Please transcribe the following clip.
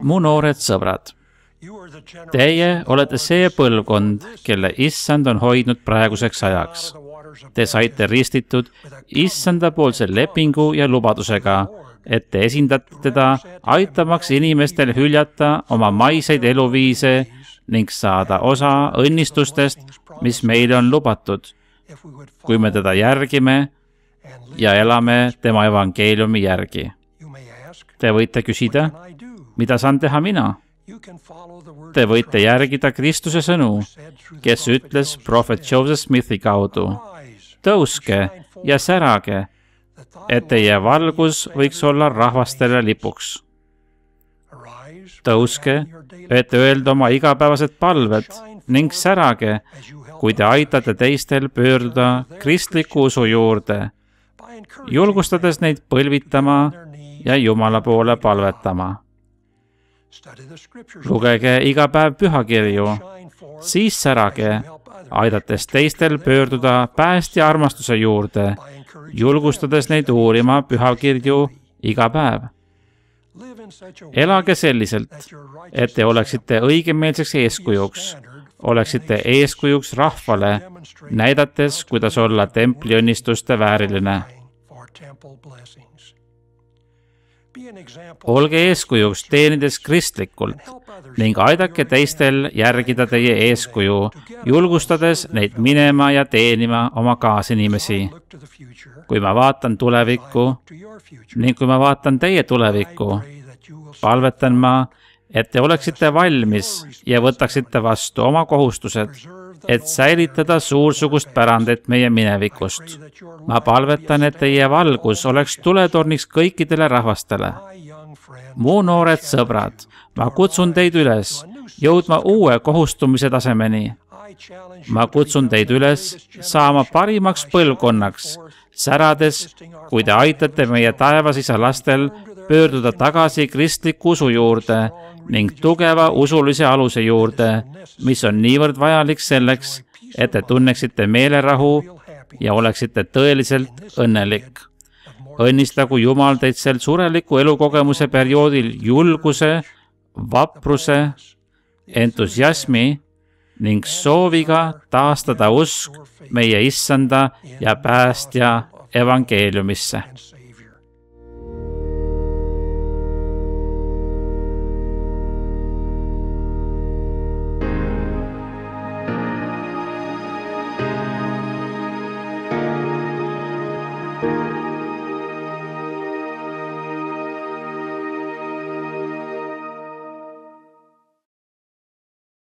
Mu noored sõbrad, teie olete see põlvkond, kelle issand on hoidnud praeguseks ajaks. Te saite ristitud issandapoolse lepingu ja lubadusega, et te esindate teda, aitamaks inimestel hüljata oma maiseid eluviise ning saada osa õnnistustest, mis meile on lubatud, kui me teda järgime ja elame tema evangeeliumi järgi. Te võite küsida, mida saan teha mina? Te võite järgida Kristuse sõnu, kes ütles prohvet Joseph Smithi kaudu: tõuske ja särage, et teie valgus võiks olla rahvastele lipuks. Tõuske, et öelda oma igapäevased palved ning särage, kui te aitate teistel pöörduda kristliku usu juurde, julgustades neid põlvitama ja Jumala poole palvetama. Lugege iga päev pühakirju, siis särage, aidates teistel pöörduda päästja armastuse juurde, julgustades neid uurima pühakirju iga päev. Elage selliselt, et te oleksite õigemeelseks eeskujuks, oleksite eeskujuks rahvale, näidates, kuidas olla templi õnnistuste vääriline. Olge eeskujuks teenides kristlikult ning aidake teistel järgida teie eeskuju, julgustades neid minema ja teenima oma kaasinimesi. Kui ma vaatan tulevikku ning kui ma vaatan teie tulevikku, palvetan ma, et te oleksite valmis ja võtaksite vastu oma kohustused, et säilitada suursugust pärandit meie minevikust. Ma palvetan, et teie valgus oleks tuletorniks kõikidele rahvastele. Mu noored sõbrad, ma kutsun teid üles jõudma uue kohustumise tasemeni. Ma kutsun teid üles saama parimaks põlvkonnaks, särades, kui te aitate meie taevasisa lastel pöörduda tagasi kristliku usu juurde ning tugeva usulise aluse juurde, mis on niivõrd vajalik selleks, et te tunneksite meelerahu ja oleksite tõeliselt õnnelik. Õnnistagu Jumal teid sel sureliku elukogemuse perioodil julguse, vapruse, entusiasmi ning sooviga taastada usk meie issanda ja päästja evangeeliumisse.